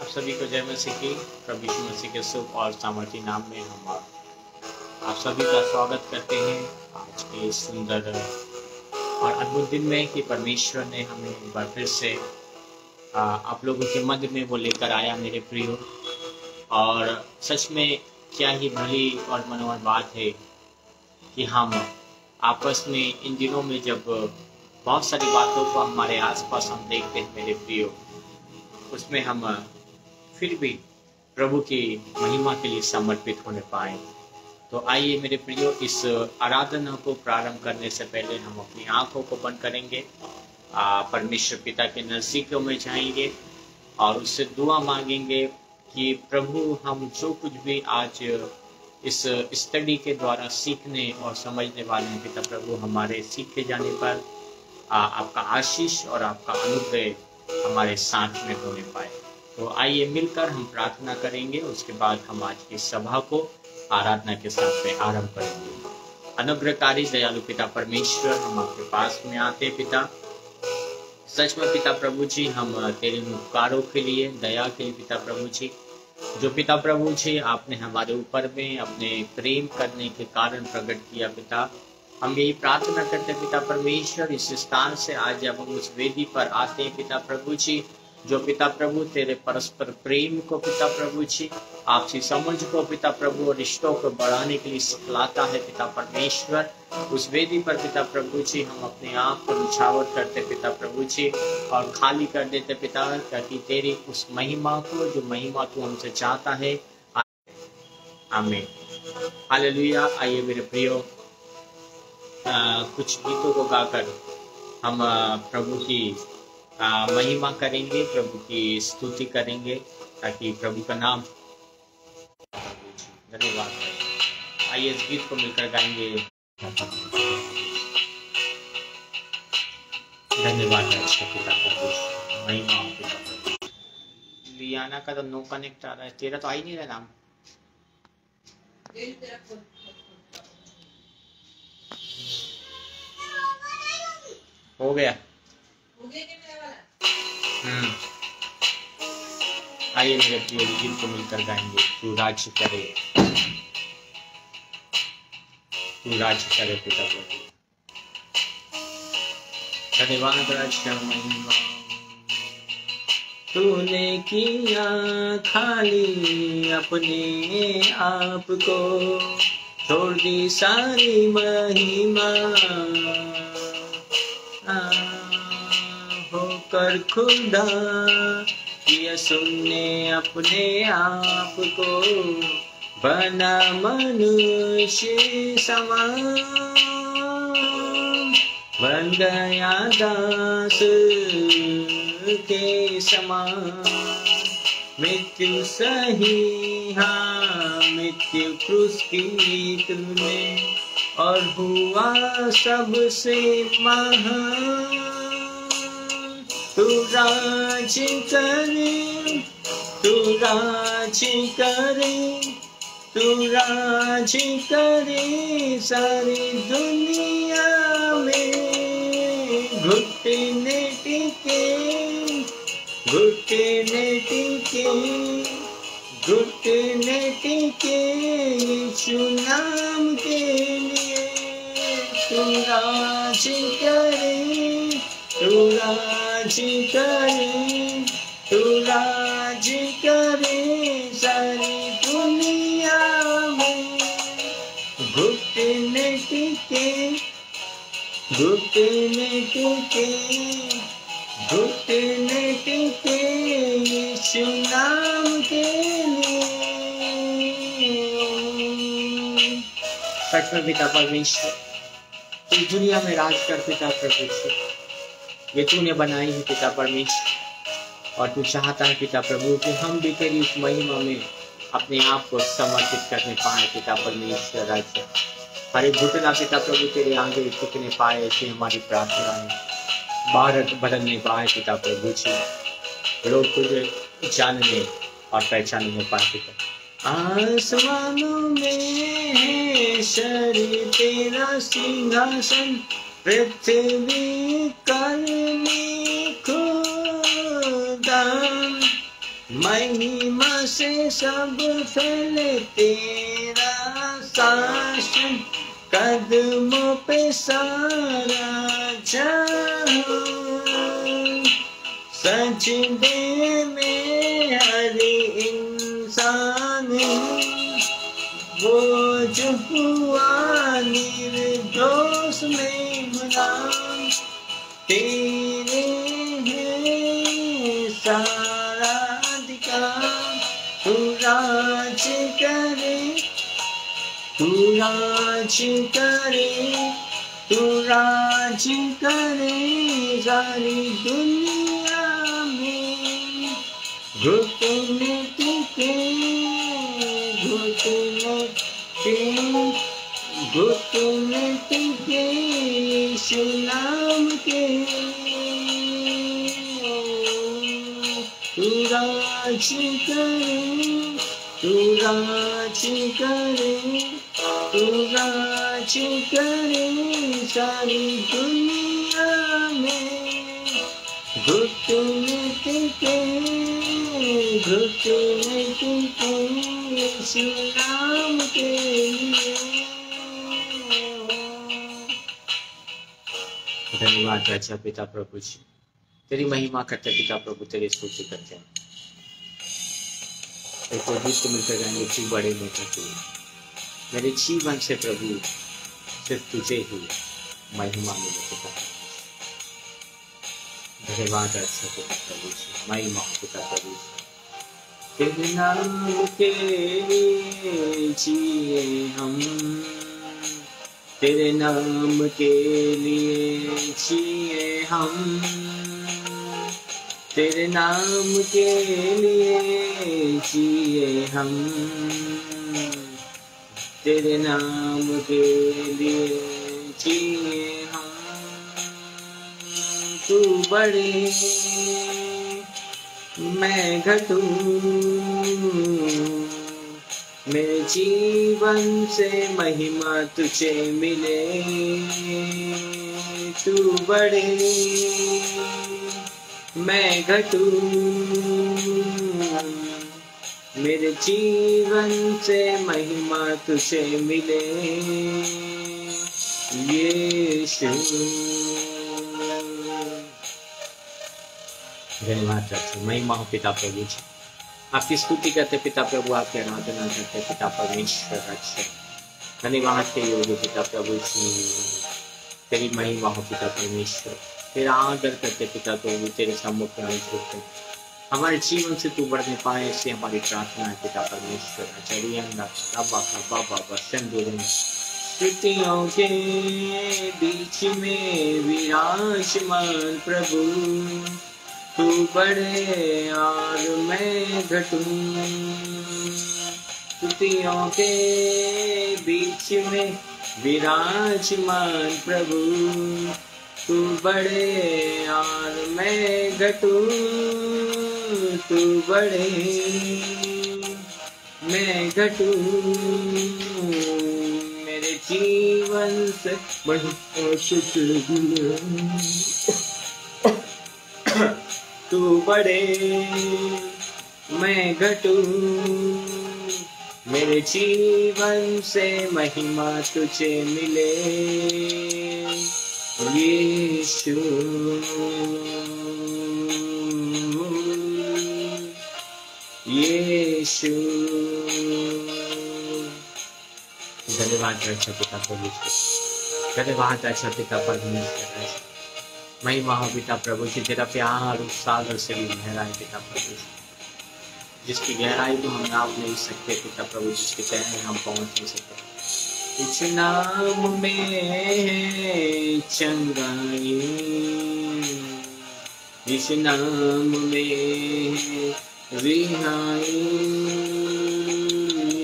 आप सभी को जय मसीह की। प्रभु यीशु मसीह के शुभ और सामर्थी नाम में हम आप सभी का स्वागत करते हैं आज के इस सुंदर और अद्भुत दिन में कि परमेश्वर ने हमें एक बार फिर से आप लोगों के मध्य में वो लेकर आया मेरे प्रियो। और सच में क्या ही भली और मनोहर बात है कि हम आपस में इन दिनों में जब बहुत सारी बातों को हमारे आसपास हम देखते हैं मेरे प्रियो, उसमें हम फिर भी प्रभु की महिमा के लिए समर्पित होने पाए। तो आइए मेरे प्रियो, इस आराधना को प्रारंभ करने से पहले हम अपनी आंखों को बंद करेंगे, परमेश्वर पिता के नजदीकों में जाएंगे और उससे दुआ मांगेंगे कि प्रभु हम जो कुछ भी आज इस स्टडी के द्वारा सीखने और समझने वाले हैं, पिता प्रभु हमारे सीखे जाने पर आपका आशीष और आपका अनुग्रह हमारे साथ में होने पाए। तो आइए मिलकर हम प्रार्थना करेंगे, उसके बाद हम आज की सभा को आराधना के साथ में आरंभ करेंगे। अनुग्रहकारी दयालु पिता परमेश्वर, हम आपके पास में आते पिता। सच में पिता प्रभु जी, हम तेरे उपकारों के लिए, दया के लिए पिता प्रभु जी, जो पिता प्रभु जी आपने हमारे ऊपर में अपने प्रेम करने के कारण प्रकट किया पिता, हम यही प्रार्थना करते पिता परमेश्वर, इस स्थान से आज जब हम उस वेदी पर आते हैं पिता प्रभु जी, जो पिता प्रभु तेरे परस्पर प्रेम को पिता प्रभु जी, आपसी समझ को पिता प्रभु और रिश्तों को बढ़ाने के लिए सिखलाता है पिता परमेश्वर, उस वेदी पर पिता प्रभु जी हम अपने आप को निछावर करते पिता प्रभु जी और खाली कर देते पिता, ताकि तेरी उस महिमा को, जो महिमा तू हमसे चाहता है, आमीन हालेलुया। आइए मेरे प्रियो, कुछ गीतों को गाकर हम प्रभु की महिमा करेंगे, प्रभु की स्तुति करेंगे, ताकि प्रभु का नाम। धन्यवाद। आइए इस गीत को मिलकर गाएंगे। धन्यवाद अच्छा पिता प्रभु, महिमा पिता प्रभु। लियाना का तो नो कनेक्ट आ रहा है, तेरा तो आ ही नहीं रहा नाम। हो गया। आइए मेरे प्रिय गीत को मिलकर गाएंगे। तू राज्य करे, तू राज्य करे पिता प्रभु। धन्यवाद राज्य महिमा। तूने किया खाली अपने आप को, छोड़ दी सारी महिमा, होकर खुदा किया सुनने अपने आप को, बना मनुष्य समान, बन गया दास के समान। मृत्यु सही, हाँ मृत्यु क्रूस की तूने, और हुआ सबसे महान। तू राज करे, तू राज करे, तू राज करे सारी दुनिया में। घुटने टिके, घुटने टिके, घुटने टिके यीशु नाम के लिए। तू राज करे, तू राज करे, तू राज करे सारी दुनिया में। घुटने टिके, घुटने टिके, घुटने टिके यीशु नाम के लिए। सच में पिता परमेश्वर, इस दुनिया में राज कर पिता प्रभु, ये तूने बनाई है पिता परमेश्वर, और तू चाहता है पिता प्रभु कि हम भी तेरी उस महिमा में अपने आप को समर्पित करने पाए पिता परमेश्वर। राज्य हर एक घुटना पिता प्रभु तेरे आगे झुकने पाए, ऐसी हमारी प्रार्थना है। भारत बदलने पाए पिता प्रभु जी, लोग तुझे जानने और पहचानने पाए पिता। आसमानों में शरीर तेरा सिंहासन, पृथ्वी करनी खुदा, महिमा से सब फैले तेरा शासन, कदमों पे सारा जहां, सजदे में हर इंसान वो जो हुआ निर्दोष में गुलाम, तेरे है सारा अधिकार, तू राज करे, तू राज करे, तू राज करे सारी दुनिया में, घुटने टिके, घुटने टिके, घुटने टिके यीशु नाम के, तू राज करे, तू राज करे, तू राज करे सारी दुनिया में, घुटने टिके, घुटने टिके यीशु नाम के लिए। धन्यवाद अच्छा पिता प्रभु जी, तेरी महिमा करते पिता प्रभु, तेरी स्तुति करते हैं। एक तो गीत को मिलकर गाएंगे, तू बड़े में तू, मेरे जीवन से प्रभु सिर्फ तुझे ही महिमा मिले पिता। धन्यवाद अच्छा पिता प्रभु जी, महिमा पिता प्रभु जी, तेरे नाम के लिए जिए हम, तेरे नाम के लिए जिए हम, तेरे नाम के लिए जिए हम, तेरे नाम के लिए जिए हम, तू बड़े मैं घटूं, मेरे जीवन से महिमा तुझे मिले, तू बड़े मैं घटूं, मेरे जीवन से महिमा तुझे मिले यीशु। धन्यवाद चाचा, महिमा हो पिता प्रभु जी, आपकी स्तुति करते पिता प्रभु, आपकी आराधना करते पिता परमेश्वर अच्छे, धन्यवाद के योग्य पिता प्रभु जी, तेरी महिमा हो पिता परमेश्वर, तेरा आदर करते पिता प्रभु, तेरे सम्मुख में झुकते, हमारे जीवन से तू बढ़ने पाए ऐसे हमारी प्रार्थना है पिता परमेश्वर। स्तुतियों के बीच में विराजमान प्रभु, तू बड़े और मैं घटूं, स्तुतियों के बीच में विराजमान प्रभु, तू बड़े और मैं घटूं, तू बड़े मैं घटूं, मेरे जीवन से तू बड़े मैं घटूं, मेरे जीवन से महिमा तुझे मिले यीशु। यीशु धन्यवाद अच्छा पिता प्रभु, धन्यवाद अच्छा पिता परमेश्वर, महिमा हो पिता प्रभु जी, तेरा प्यार उस सागर से भी गहरा है पिता प्रभु, जिसकी गहराई तो हम नाप नहीं सकते पिता प्रभु, जिसके तह हम पहुंच नहीं सकते। इस नाम में चंगाई, इस नाम में रिहाई,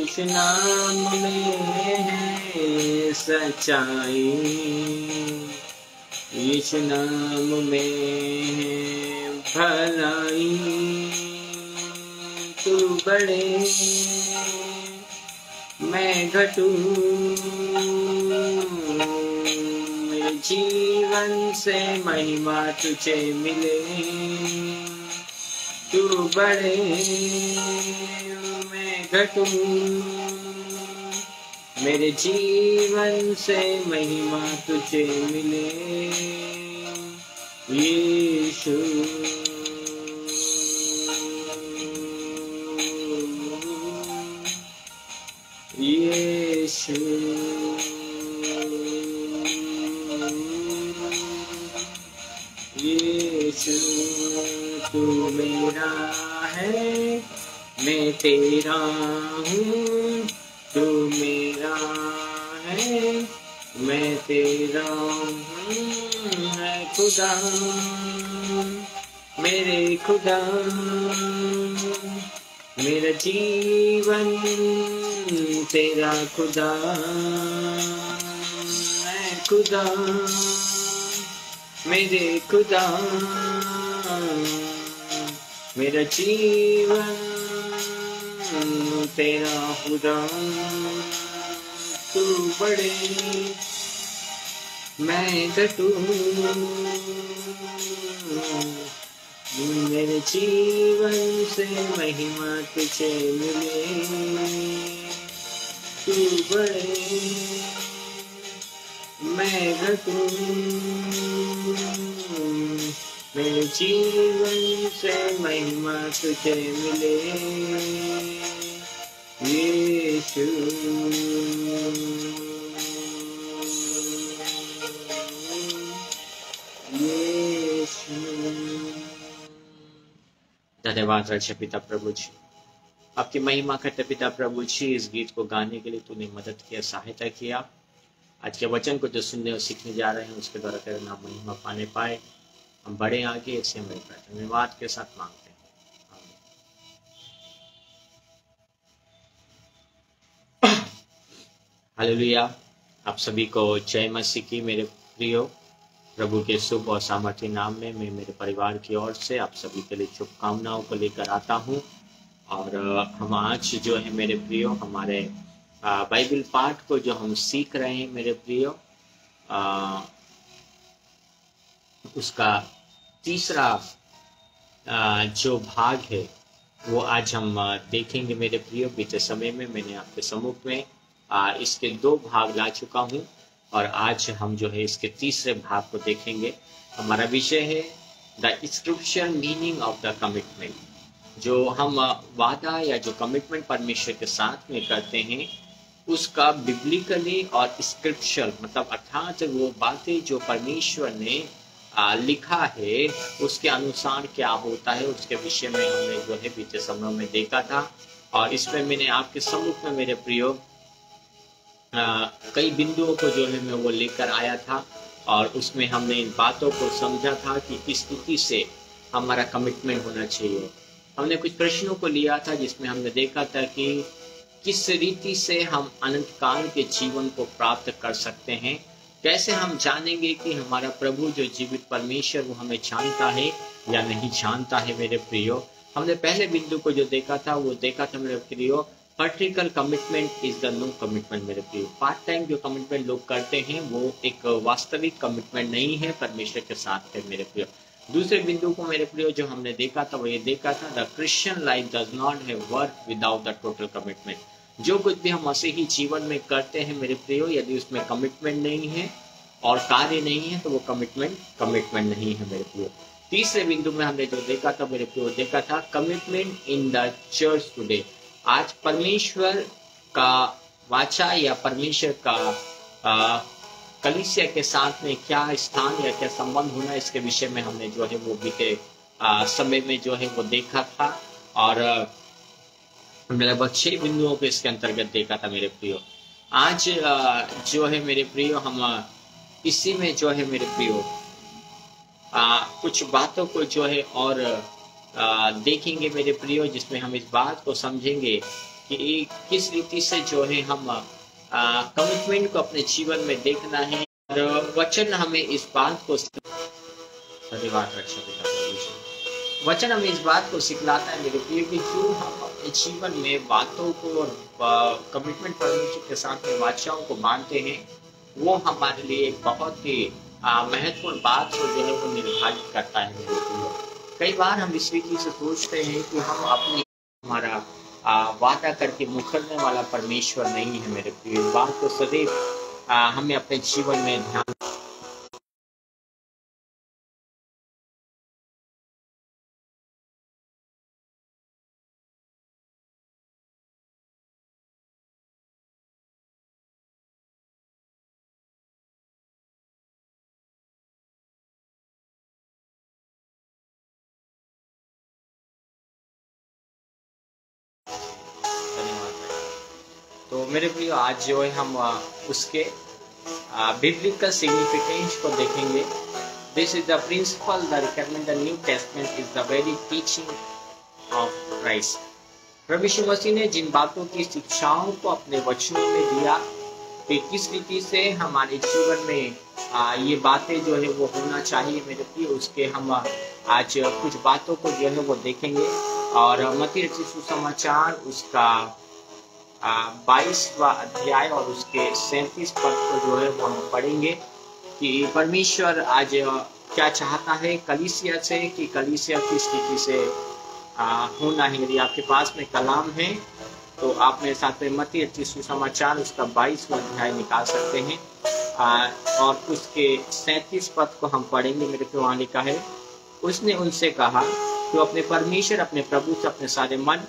इस नाम में है सच्चाई, इस नाम में है भलाई, तू बड़े मैं घटूं, मेरे जीवन से महिमा तुझे मिले तू बड़े मैं घटूं, मेरे जीवन से महिमा तुझे मिले यीशु। यीशु यीशु तू मेरा है मैं तेरा हूँ, तू मेरा है मैं तेरा हूँ। है खुदा मेरे खुदा, मेरा जीवन तेरा खुदा है खुदा, मेरे खुदा मेरा जीवन तेरा खुदा। तू बड़े मैं घटूं, मेरे जीवन से महिमा तुझे मिले। तू बड़े मैं घटूं, मेरे जीवन से महिमा तुझे मिले यीशु। धन्यवाद रक्षा पिता प्रभु जी, आपकी महिमा करते पिता प्रभु जी। इस गीत को गाने के लिए तूने मदद किया, सहायता किया। आज के वचन को जो सुनने और सीखने जा रहे हैं उसके द्वारा तेरा नाम महिमा पाने पाए, हम बड़े आगे ऐसे हमें धन्यवाद के साथ मांगते हैं। हालेलुया। आप सभी को जय मसीह की। मेरे प्रियो, प्रभु के शुभ और सामर्थ्य नाम में मैं मेरे परिवार की ओर से आप सभी के लिए शुभकामनाओं को लेकर आता हूँ। और हम आज जो है मेरे प्रियो हमारे बाइबल पाठ को जो हम सीख रहे हैं मेरे प्रियो, उसका तीसरा जो भाग है वो आज हम देखेंगे मेरे प्रियो। बीते समय में मैंने आपके सम्मुख में इसके 2 भाग ला चुका हूँ और आज हम जो है इसके तीसरे भाग को देखेंगे। हमारा विषय है the scripture meaning of the commitment. जो हम वादा या जो कमिटमेंट परमेश्वर के साथ में करते हैं उसका बिब्लिकली और स्क्रिप्चर मतलब अर्थात वो बातें जो परमेश्वर ने लिखा है उसके अनुसार क्या होता है, उसके विषय में हमने जो है बीते समय में देखा था। और इसमें मैंने आपके सम्मुख में मेरे प्रियो कई बिंदुओं को जो है मैं वो लेकर आया था और उसमें हमने इन बातों को समझा था कि किस स्थिति से हमारा कमिटमेंट होना चाहिए। हमने कुछ प्रश्नों को लिया था जिसमें हमने देखा था कि किस रीति से हम अनंत काल के जीवन को प्राप्त कर सकते हैं, कैसे हम जानेंगे कि हमारा प्रभु जो जीवित परमेश्वर वो हमें जानता है या नहीं जानता है। मेरे प्रियो, हमने पहले बिंदु को जो देखा था वो देखा था मेरे प्रियो, practical commitment is the no commitment. मेरे प्रियो, पार्ट टाइम जो कमिटमेंट लोग करते हैं वो एक वास्तविक कमिटमेंट नहीं है परमेश्वर के साथ है मेरे प्रियो। दूसरे बिंदु को मेरे प्रियो जो हमने देखा था वो ये देखा था the Christian life does not have work without the total commitment. जो कुछ भी हम मसीही जीवन में करते हैं मेरे प्रियो, यदि उसमें कमिटमेंट नहीं है और कार्य नहीं है तो वो कमिटमेंट नहीं है मेरे प्रियो। तीसरे बिंदु में हमने जो देखा था मेरे प्रियो, देखा था commitment in the church today. आज परमेश्वर का वाचा या परमेश्वर का कलीसिया के साथ में क्या स्थान या क्या संबंध होना, इसके विषय में हमने जो है वो बीते समय में जो है वो देखा था। और लगभग 6 बिंदुओं को इसके अंतर्गत देखा था मेरे प्रियो। आज जो है मेरे प्रियो हम इसी में जो है मेरे प्रियो कुछ बातों को जो है और देखेंगे मेरे प्रियो, जिसमें हम इस बात को समझेंगे कि किस रीति से जो है हम कमिटमेंट को अपने जीवन में देखना है। और वचन हमें इस बात को वचन हमें इस बात को सिखलाता है मेरे प्रियो कि जो हम अपने जीवन में बातों को और कमिटमेंट परमेश्वर के साथ में वाचाओं को मानते हैं वो हमारे लिए एक बहुत ही महत्वपूर्ण बात को जो है वो निर्धारित करता है मेरे प्रियो। कई बार हम इस रीति से सोचते हैं कि हम अपनी हमारा वादा करके मुकरने वाला परमेश्वर नहीं है मेरे प्रिय। इस बात को सदैव हमें अपने जीवन में ध्यान तो मेरे प्रिय आज जो है हम उसके बिब्लिकल सिग्निफिकेंस को देखेंगे। This is the principal the requirement the New Testament is the very teaching of Christ. प्रभु यीशु मसीह ने जिन बातों की शिक्षाओं को अपने वचनों में दिया कि किस रीति से हमारे जीवन में ये बातें जो है वो होना चाहिए मेरे प्रिय, उसके हम आज कुछ बातों को जो है वो देखेंगे। और मत्ती रचित सुसमाचार उसका 22वां अध्याय और उसके 37 पद को जो है वो हम पढ़ेंगे कि परमेश्वर आज क्या चाहता है कलीसिया से, कि कलीसिया किस स्थिति से होना है। यदि आपके पास में कलाम है तो आप मेरे साथ में मत्ती रचित सुसमाचार उसका 22वां अध्याय निकाल सकते हैं और उसके 37 पद को हम पढ़ेंगे। मेरे को वहाँ लिखा है, उसने उनसे कहा तो अपने परमेश्वर अपने प्रभु से अपने सारे मन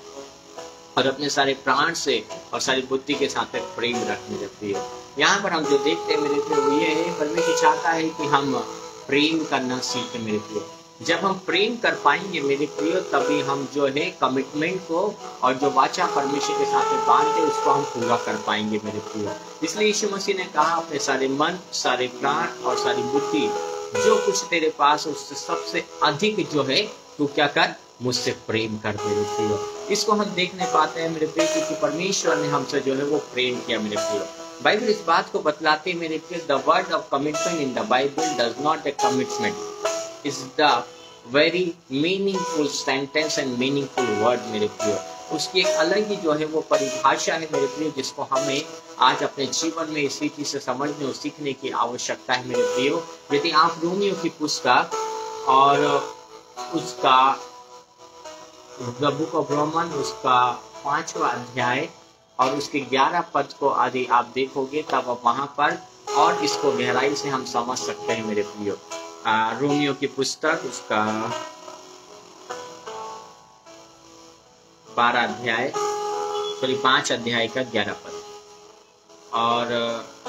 और अपने सारे प्राण से और सारी बुद्धि के साथ प्रेम रखने लगती है। यहाँ पर हम जो देखते हैं मेरे प्रिय वो ये है, परमेश्वर चाहता है कि हम प्रेम करना सीखें मेरे प्रिय। जब हम प्रेम कर पाएंगे मेरे प्रिय तभी हम जो है कमिटमेंट को और जो वाचा परमेश्वर के साथ बांधते उसको हम पूरा कर पाएंगे मेरे प्रिय। इसलिए यीशु मसीह ने कहा अपने सारे मन, सारे प्राण और सारी बुद्धि जो कुछ तेरे पास उससे सबसे अधिक जो है तू क्या कर, मुझसे प्रेम कर मेरे प्रिय। इसको हम देखने पाते हैं मेरे प्रिय कि परमेश्वर ने हमसे जो है वो प्रेम किया मेरे प्रिय। बाइबल इस बात को बतलाती है मेरे प्रिय, the word of commitment in the Bible does not a commitment is the very meaningful sentence and meaningful word मेरे प्रिय। उसकी एक अलग ही जो है वो परिभाषा है मेरे प्रिय, जिसको हमें आज अपने जीवन में इस रीति से समझने और सीखने की आवश्यकता है मेरे प्रियो। यदि आप रोमियो की पुस्तक और उसका द बुक ऑफ रोमन उसका 5वां अध्याय और उसके 11 पद को आदि आप देखोगे तब आप वहां पर और इसको गहराई से हम समझ सकते हैं मेरे प्रियो। रोमियो की पुस्तक उसका 5 अध्याय का 11 पद और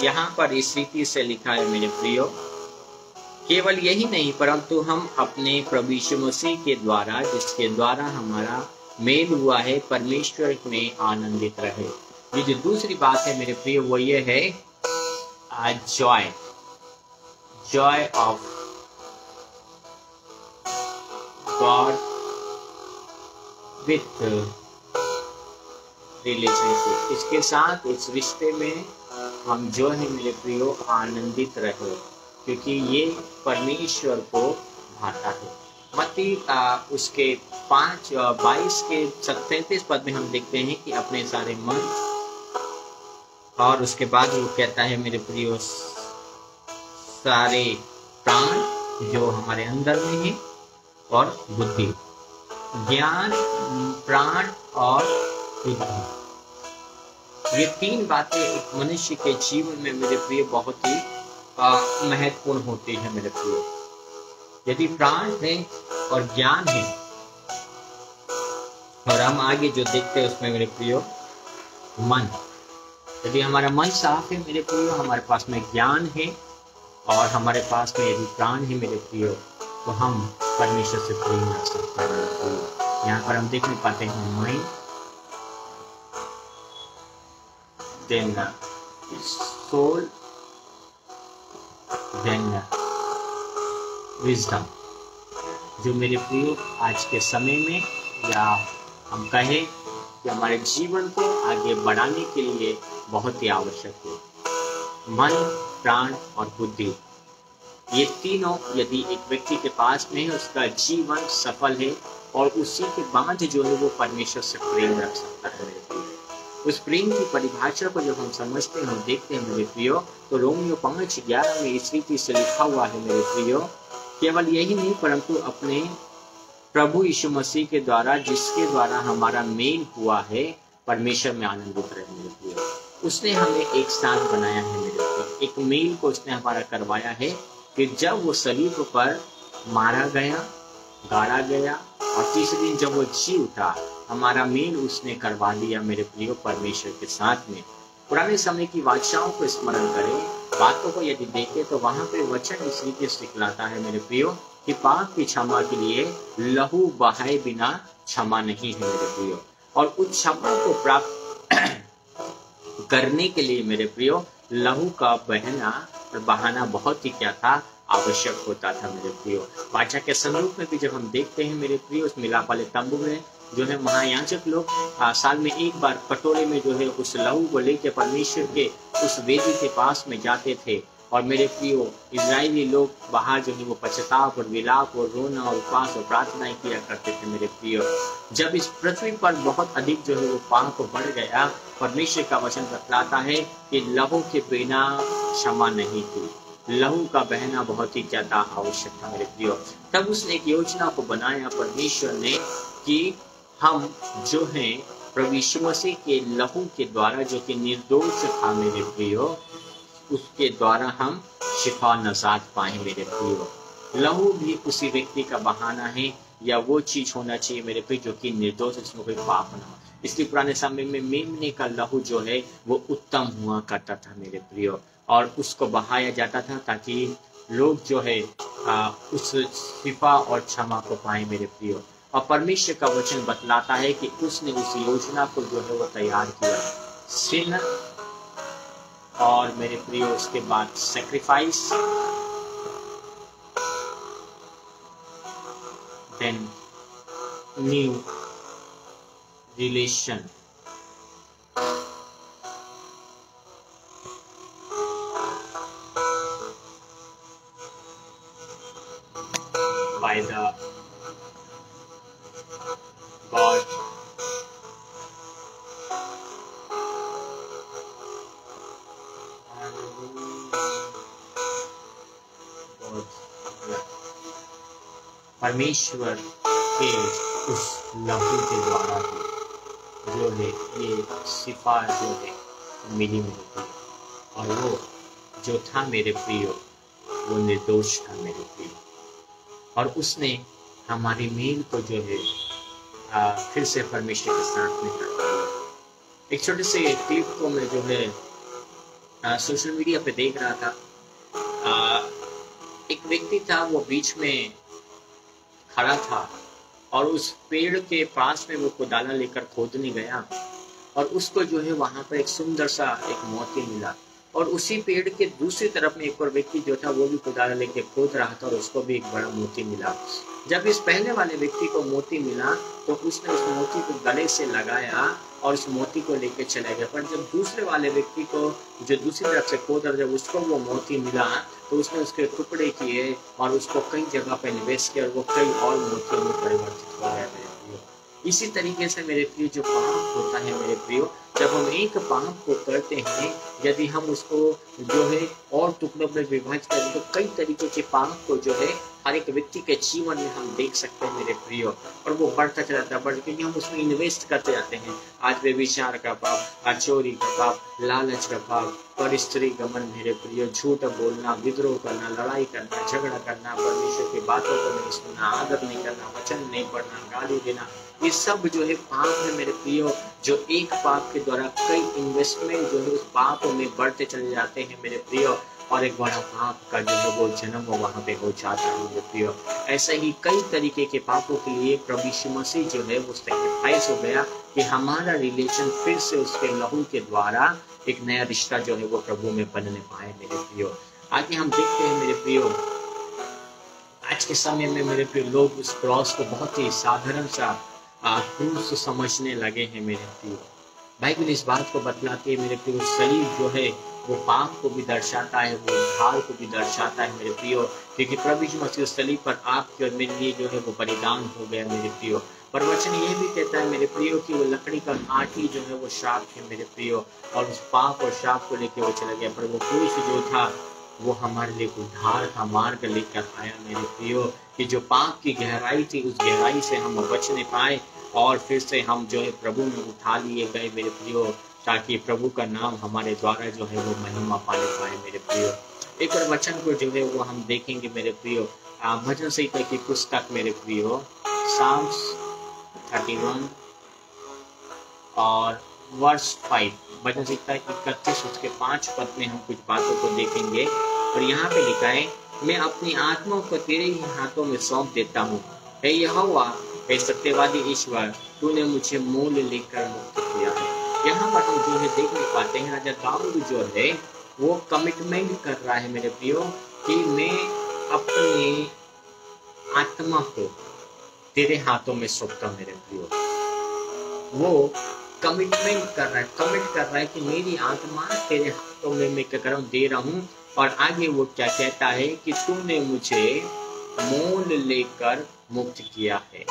यहाँ पर इस रीति से लिखा है मेरे प्रियो, केवल यही नहीं परंतु हम अपने प्रभु यीशु मसीह के द्वारा जिसके द्वारा हमारा मेल हुआ है परमेश्वर में आनंदित रहे। ये जो दूसरी बात है मेरे प्रिय वो ये है Joy of God with relationship. इसके साथ इस रिश्ते में हम जो है मेरे प्रियो आनंदित रहे, क्योंकि ये परमेश्वर को भाता है। मत्ती उसके 22 के 37 पद में हम देखते हैं कि अपने सारे मन और उसके बाद वो कहता है मेरे प्रियो सारे प्राण जो हमारे अंदर में है और बुद्धि, ज्ञान, प्राण और बुद्धि। ये 3 बातें एक मनुष्य के जीवन में मेरे प्रिय बहुत ही महत्वपूर्ण होती है मेरे प्रियो। यदि प्राण है और ज्ञान है और हम आगे जो देखते हैं उसमें मेरे प्रियो मन, यदि हमारा मन साफ है मेरे प्रियो, हमारे पास में ज्ञान है और हमारे पास में यदि प्राण है मेरे प्रियो तो हम परमेश्वर से प्रेम रख सकते हैं मेरे प्रियो। यहाँ पर हम देखने पाते हैं माइंड, देन सोल, विजडम, जो मेरे प्रियो आज के समय में या हम कहें कि हमारे जीवन को आगे बढ़ाने के लिए बहुत ही आवश्यक है। मन, प्राण और बुद्धि, ये तीनों यदि एक व्यक्ति के पास में है उसका जीवन सफल है और उसी के बाद जो है वो परमेश्वर से प्रेम रख सकता है मेरे प्रियो। उस प्रेम की परिभाषा को जब हम समझते हैं, देखते हैं मेरे प्रियो, तो रोमियो 5:11 में इस रीति से लिखा हुआ है मेरे प्रियो, केवल यही नहीं परंतु अपने प्रभु यीशु मसीह के द्वारा, जिसके द्वारा हमारा मेल हुआ है परमेश्वर में आनंदित रहे मेरे प्रियो। उसने हमें एक साथ बनाया है मेरे प्रियो, एक मेल को उसने हमारा करवाया है कि जब वो सलीब पर मारा गया, गाड़ा गया और तीसरे दिन जब वो जी उठा, हमारा मेल उसने करवा दिया मेरे प्रियो परमेश्वर के साथ में। पुराने समय की वाचाओं को स्मरण करें, बातों को यदि देखें तो वहां पे वचन इस रीति से सिखलाता है मेरे प्रियो कि पाप की क्षमा के लिए लहू बहाए बिना क्षमा नहीं है मेरे प्रियो। और उस क्षमा को प्राप्त करने के लिए मेरे प्रियो लहू का बहना और बहाना बहुत ही क्या था, आवश्यक होता था मेरे प्रियो। वाचा के संदूक में भी जब हम देखते हैं मेरे प्रियो, उस मिलाप वाले तंबू में जो है महायाजक लोग साल में एक बार कटोरे में जो है उस लहू को लेकर परमेश्वर के उस वेदी के पास में जाते थे। और मेरे प्रियो इजरायली लोग बाहर जो है वो पश्चाताप और विलाप और रोना और उपवास और प्रार्थनाएं किया करते थे मेरे प्रियो। जब इस पृथ्वी पर बहुत अधिक जो है वो पाप बढ़ गया, परमेश्वर का वचन बतलाता है कि लहू के बिना क्षमा नहीं थी, लहू का बहना बहुत ही ज्यादा आवश्यक था मेरे प्रियो। तब उसने एक योजना को बनाया परमेश्वर ने कि हम जो है प्रभु यीशु मसीह के लहू के द्वारा, जो कि निर्दोष था मेरे प्रियो, उसके द्वारा हम शिफा नजात पाए मेरे प्रियो। लहू भी उसी व्यक्ति का बहाना है या वो चीज होना चाहिए मेरे प्रियो जो कि निर्दोष, इसमें कोई पाप ना हो। इसलिए पुराने समय में मेमने का लहू जो है वो उत्तम हुआ करता था मेरे प्रियो, और उसको बहाया जाता था ताकि लोग जो है उस शिफा और क्षमा को पाए मेरे प्रियो। और परमेश्वर का वचन बतलाता है कि उसने उस योजना को जो है वो तैयार किया, सिन और मेरे प्रियो उसके बाद sacrifice, then new relation, by the God परमेश्वर के उस लहू के द्वारा जो है ये शिफा जो है मिली मेरे प्रियो। और वो जो था मेरे प्रियो वो निर्दोष था मेरे प्रियो, और उसने हमारी मेल को जो है फिर से परमेश्वर के साथ में कर दिया। एक छोटे से क्लिप को मैं जो है सोशल मीडिया पे देख रहा था। एक व्यक्ति था, वो बीच में खड़ा था और उस पेड़ के पास में वो कुदाला लेकर खोदने गया, और उसको जो है वहां पर एक सुंदर सा एक मोती मिला। और उसी पेड़ के दूसरी तरफ में एक और व्यक्ति जो था वो भी कुदाला लेके खोद रहा था और उसको भी एक बड़ा मोती मिला। जब इस पहले वाले व्यक्ति को मोती मिला तो उसने उस मोती को गले से लगाया और उस मोती को लेके चला गया। पर जब दूसरे वाले व्यक्ति को जो दूसरी तरफ से खोद रहा, जब उसको वो मोती मिला तो उसने उसके टुकड़े किए और उसको कई जगह पे निवेश किया और वो कई और मोतियों में परिवर्तित हो गया मेरे प्रियो। इसी तरीके से मेरे प्रियो जो पाप होता है मेरे प्रियो, जब हम एक पाप को करते हैं, यदि हम उसको जो है और टुकड़ों में विभाजित करें तो कई तरीके के पाप को जो है हर एक व्यक्ति के जीवन में हम देख सकते हैं मेरे प्रियो, और वो बढ़ता चला जाता है क्योंकि हम उसमें इन्वेस्ट करते जाते हैं। आज व्यभिचार का पाप, आज चोरी का पाप, लालच का पाप, पर स्त्री गमन मेरे प्रियो, झूठ बोलना, विद्रोह करना, लड़ाई करना, झगड़ा करना, परमेश्वर की बातों को नहीं सुनना, आदर नहीं करना, वचन नहीं पढ़ना, गाली देना, ये सब जो है पाप है मेरे प्रियो, जो एक पाप के द्वारा कई इन्वेस्टमेंट जो है उस पाप में बढ़ते चले जाते हैं मेरे प्रियो, और एक बड़ा पाप का जो है वो जन्म वो वहां पे हो जाता है मेरे प्रियो। ऐसे ही कई तरीके के पापों के लिए प्रभु यीशु मसीह जो है वो सैक्रिफाइस हो गया कि हमारा रिलेशन फिर से उसके लहू के द्वारा एक नया रिश्ता जो है वो प्रभु में बनने पाए मेरे प्रियो। आगे हम देखते हैं मेरे प्रियो, आज के समय में मेरे प्रियो लोग उस क्रॉस को बहुत ही साधारण सा क्रूस समझने लगे हैं मेरे प्रियो। बाइबल इस बात को बतलाती है मेरे प्रियो, सलीब जो है वो पाप को भी दर्शाता है, वो उद्धार को भी दर्शाता है मेरे प्रियो, क्योंकि प्रभु यीशु मसीह सलीब पर आपके और मेरे लिए जो है वो बलिदान हो गया मेरे प्रियो। पर वचन ये भी कहता है मेरे प्रियो कि वो लकड़ी का काठी जो है वो श्राप है मेरे प्रियो, और उस पाप और श्राप को लेकर वो चला गया। पर वो क्रूस जो था वो हमारे लिए उद्धार का मार्ग लेकर आया मेरे प्रियो, कि जो पाप की गहराई थी उस गहराई से हम बच नहीं पाए और फिर से हम जो है प्रभु में उठा लिए गए मेरे प्रियो, ताकि प्रभु का नाम हमारे द्वारा जो है वो महिमा पाने पाए मेरे प्रियो। एक और वचन को जो है वो हम देखेंगे मेरे प्रियो, भजन संहिता की पुस्तक मेरे प्रियो, साम्स 31 और वर्ष 5, भजन संहिता 31 उसके 5 पद में हम कुछ बातों को देखेंगे। और यहाँ पे लिखा है, मैं अपनी आत्मा को तेरे ही हाथों में सौंप देता हूँ। हे यहोवा, हे सत्यवादी ईश्वर, तूने मुझे मोल लेकर मुक्त किया है। यहाँ पर हम जो है देखने पाते हैं राजा दाऊद जो है वो कमिटमेंट कर रहा है मेरे प्रियो, कि मैं अपनी आत्मा को तेरे हाथों में सौंपता मेरे प्रियो। वो कमिटमेंट कर रहा है, कमिट कर रहा है कि मेरी आत्मा तेरे हाथों में मैं क्या करूं, दे रहा हूं। और आगे वो क्या कहता है कि तूने मुझे मोल लेकर मुक्त किया है।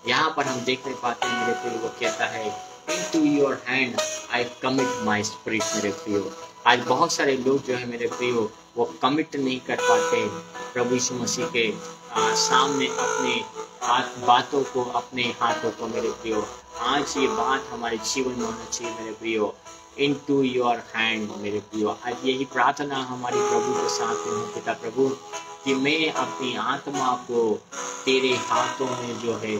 यहाँ पर हम देखने पाते हैं मेरे प्रियो, वो कहता है into your hand I commit my spirit मेरे प्रियो। आज बहुत सारे लोग जो है मेरे प्रियो वो कमिट नहीं कर पाते प्रभु यीशु मसीह के सामने अपने बातों को, अपने हाथों को मेरे प्रियो। आज ये बात हमारे जीवन में होना चाहिए मेरे प्रियो, into your hand मेरे प्रियो। आज यही प्रार्थना हमारी प्रभु के साथ में है, पिता प्रभु, कि मैं अपनी आत्मा को तेरे हाथों में जो है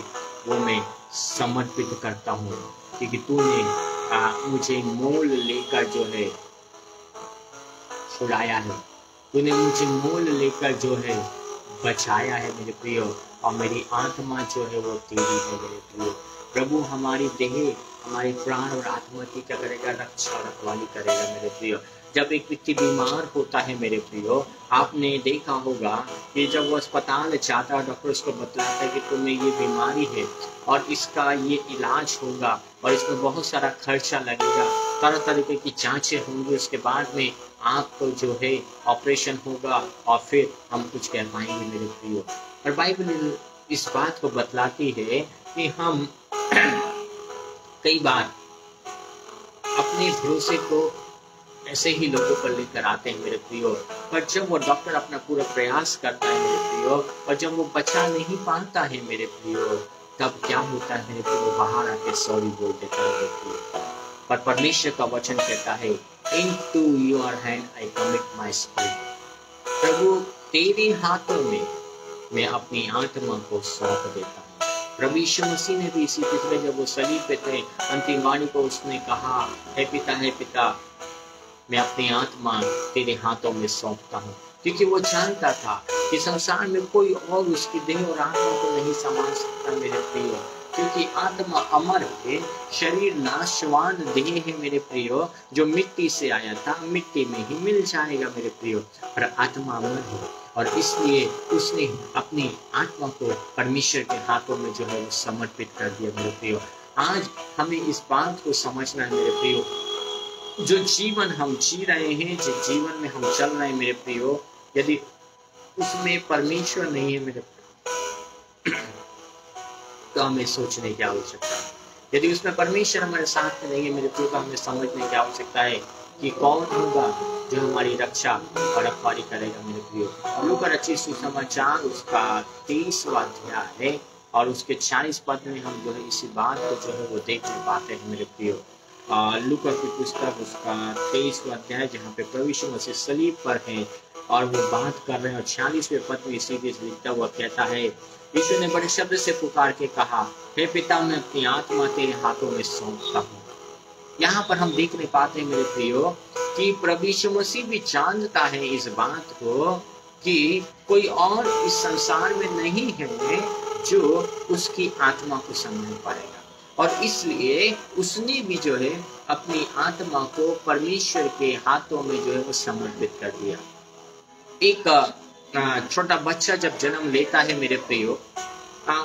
वो मैं समर्पित करता हूँ, क्योंकि तूने मुझे मोल लेकर जो है छुड़ाया है, तूने मुझे मोल लेकर जो है बचाया है मेरे प्रियो। और मेरी आत्मा जो है वो तेरी है मेरे प्रियो। प्रभु हमारी देह, हमारे प्राण और आत्मा की क्या करेगा, रक्षा रखवाली करेगा मेरे प्रियो। जब एक व्यक्ति बीमार होता है मेरे प्रियो, आपने देखा होगा कि जब वो अस्पताल जाता है, डॉक्टर उसको बताता है कि तुम्हें ये बीमारी है और इसका ये इलाज होगा और इसमें बहुत सारा खर्चा लगेगा, तरह तरीके की जांचें होंगी, उसके बाद में आपको जो है ऑपरेशन होगा और फिर हम कुछ कह पाएंगे मेरे प्रियो। और बाइबल इस बात को बतलाती है कि हम कई बार अपने भरोसे को ऐसे ही लोगों पर लेकर आते हैं मेरे प्रियो, पर जब वो डॉक्टर अपना पूरा प्रयास करता है मेरे प्रियो और जब वो बचा नहीं पाता है मेरे प्रियो, तब क्या होता है मेरे प्रियो, बाहर आके सॉरी बोल देता है मेरे प्रियो। पर परमेश्वर का वचन कहता है, into your hand I commit my spirit। प्रभु तेरे हाथों में मैं अपनी आत्मा को सौंप देता हूँ। प्रभु यीशु मसीह ने भी इसी पिछले जब वो सलीब पे थे, अंतिम वाणी को उसने कहा, हे पिता मैं अपनी आत्मा तेरे हाथों में सौंपता हूँ, क्योंकि वो जानता था कि संसार में कोई और उसकी देह और आत्मा को नहीं संभाल सकता मेरे प्रियो, क्योंकि आत्मा अमर है, शरीर नाशवान देह है मेरे प्रियो, जो मिट्टी से आया था मिट्टी में ही मिल जाएगा मेरे प्रियो, पर आत्मा अमर है। और इसलिए उसने अपनी आत्मा को परमेश्वर के हाथों में जो है वो समर्पित कर दिया मेरे प्रियो। आज हमें इस बात को समझना है मेरे प्रियो, जो जीवन हम जी रहे हैं, जिस जीवन में हम चल रहे हैं मेरे प्रियो, यदि उसमें परमेश्वर नहीं है मेरे प्रियो, तो हमें सोचने की आवश्यकता है। यदि उसमें परमेश्वर हमारे साथ में नहीं है मेरे प्रियो, तो हमें समझने की आवश्यकता है कि कौन होगा जो हमारी रक्षा और रखवाली करेगा मेरे प्रियो। लूका रचित सुसमाचार उसका 23वां अध्याय है और उसके 40 पद में हम जो है इसी बात को जो है वो देखने पाते हैं मेरे प्रियो। लूका की पुस्तक उसका 23वां अध्याय, जहाँ पे प्रभु यीशु मसीह सलीब पर है और वो बात कर रहे हैं, और 46वें पद में सीधे लिखता हुआ कहता है, यीशु ने बड़े शब्द से पुकार के कहा, हे पिता मैं अपनी आत्मा तेरे हाथों में सौंपता हूँ। यहाँ पर हम देखने पाते हैं मेरे प्रियो कि प्रभु यीशु मसीह भी जानता है इस बात को कि कोई और इस संसार में नहीं है जो उसकी आत्मा को संभाल पाएगा, और इसलिए उसने भी जो है अपनी आत्मा को परमेश्वर के हाथों में जो है वो समर्पित कर दिया। एक छोटा बच्चा जब जन्म लेता है मेरे प्रियो,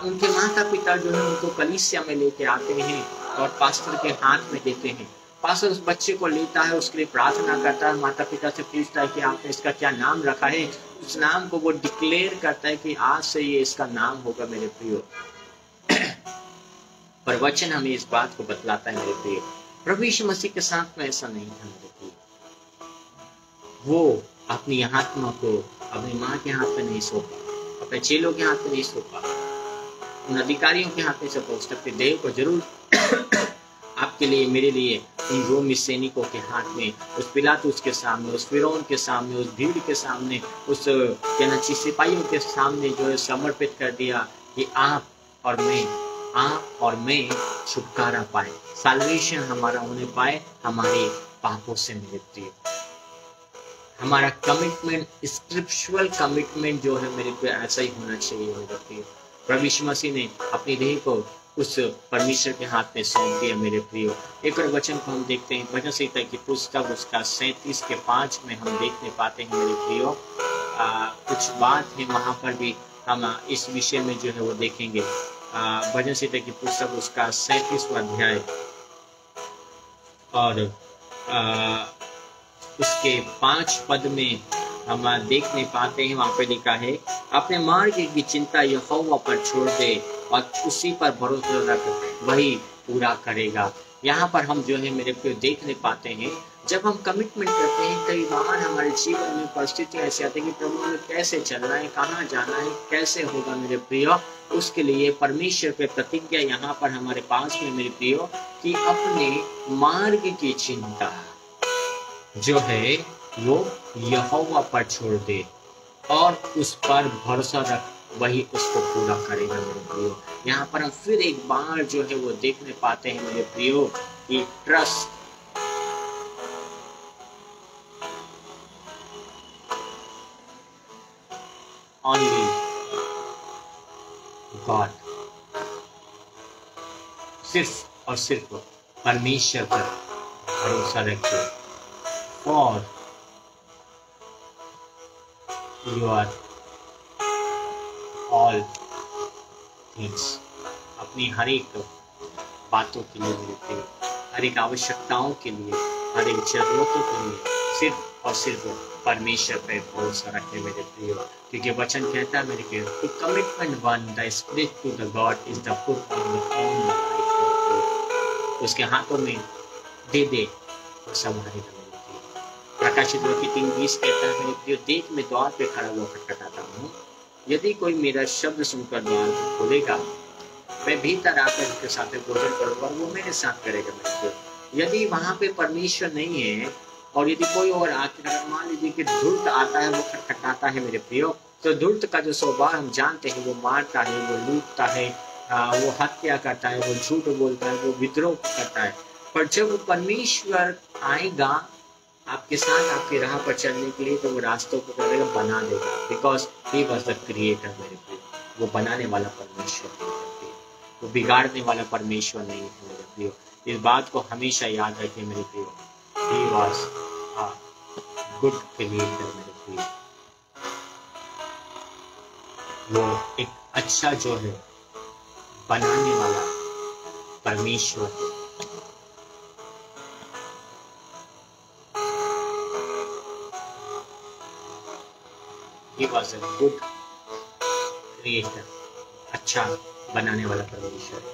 उनके माता पिता जो है उनको कलीसिया में लेके आते हैं और पास्टर के हाथ में देते हैं। पास्टर उस बच्चे को लेता है, उसके लिए प्रार्थना करता है, माता पिता से पूछता है कि आपने इसका क्या नाम रखा है। उस नाम को वो डिक्लेयर करता है कि आज से ये इसका नाम होगा मेरे प्रियो। पर वचन हमें इस बात को बतलाता है मेरे प्रियो, प्रभु यीशु मसीह के साथ में ऐसा नहीं था मेरे प्रियो। वो अपनी आत्मा को अपनी माँ के हाथ में नहीं सौंपा, अपने चेलों के हाथ में नहीं सौंपा, उन अधिकारियों के हाथ में सौंपा, उसने अपने देह को जरूर आपके लिए, मेरे लिए, उन रोमी सैनिकों के हाथ में, उस पिलातुस के सामने, उस फिरौन के सामने, उस भीड़ के सामने, उस सिपाहियों के सामने जो है समर्पित कर दिया कि आप और मैं छुटकारा पाए, साल्वेशन हमारा होने पाए हमारे पापों से। मेरे प्रिय, हमारा कमिटमेंट, स्क्रिप्चुअल कमिटमेंट जो है मेरे पे ऐसा ही होना चाहिए। मेरे प्रिय, प्रभु यीशु मसीह ने अपनी देह को उस परमेश्वर के हाथ में सौंप दिया। मेरे प्रियो, एक और वचन को हम देखते हैं भजन संहिता की पुस्तक उसका 37:5 में हम देखने पाते हैं। मेरे प्रियो, कुछ बात है वहां पर भी हम इस विषय में जो है वो देखेंगे। भजन संहिता की पुस्तक उसका 37वां अध्याय और उसके 5 पद में हम देखने पाते हैं, वहां पे लिखा है, अपने मार्ग की चिंता यहोवा पर छोड़ दे और उसी पर भरोसा रख, वही पूरा करेगा। यहाँ पर हम जो है मेरे को देखने पाते हैं, जब हम कमिटमेंट करते हैं, कई बार हमारे जीवन में परिस्थितियां ऐसी आती है कि प्रभु हमें कैसे चलना है, कहाँ जाना है, कैसे होगा मेरे प्रियो। उसके लिए परमेश्वर पे प्रतिज्ञा यहाँ पर हमारे पास में मेरे प्रियो कि अपने मार्ग की चिंता जो है वो यहोवा पर छोड़ दे और उस पर भरोसा रख, वही उसको पूरा करेगा। मेरे प्रियो, यहाँ पर हम फिर एक बार जो है वो देखने पाते हैं मेरे प्रियो कि ट्रस्ट ओनली गॉड, सिर्फ और सिर्फ परमेश्वर पर भरोसा रखो। और you are all things, अपनी हर एक बातों के लिए मेरे प्रिय, हर एक आवश्यकताओं के लिए, हर एक जरूरतों के लिए सिर्फ और सिर्फ परमेश्वर पर भरोसा रखें मेरे प्रिय। क्योंकि वचन कहता है मेरे प्रिय, two commitment one the spirit to the God is the foot of the on the life. उसके हाथों में दे दे और संभालेगा। प्रकाशित वाक्य 3:20 कहता है, मेरे प्रिय, देख मैं द्वार पे खड़ा हुआ खटखटाता हूँ, यदि कोई मेरा शब्द सुनकर द्वार को खोलेगा, मैं भीतर आकर उसके साथ भोजन करूंगा, वो मेरे साथ करेगा। मेरे प्रिय, यदि वहां पे परमेश्वर नहीं है और यदि कोई और आकर, मान लीजिए कि धूर्त आता है, वो खटखटाता है मेरे प्रिय, तो धूर्त का जो स्वभाव हम जानते हैं, वो मारता है, वो लूटता है, वो हत्या करता है, वो झूठ बोलता है, वो विद्रोह करता है। पर जब परमेश्वर आएगा आपके साथ आपकी राह पर चलने के लिए, तो वो रास्तों को करेगा, बना देगा, because he was the creator. मेरे प्रिय, वो बनाने वाला परमेश्वर है, वो बिगाड़ने वाला परमेश्वर नहीं है मेरे प्रिय। इस बात को हमेशा याद रखें मेरे प्रिय, he was a good creator. मेरे प्रिय, वो एक अच्छा जो है बनाने वाला परमेश्वर है। He was a good creator, अच्छा बनाने वाला परमेश्वर है।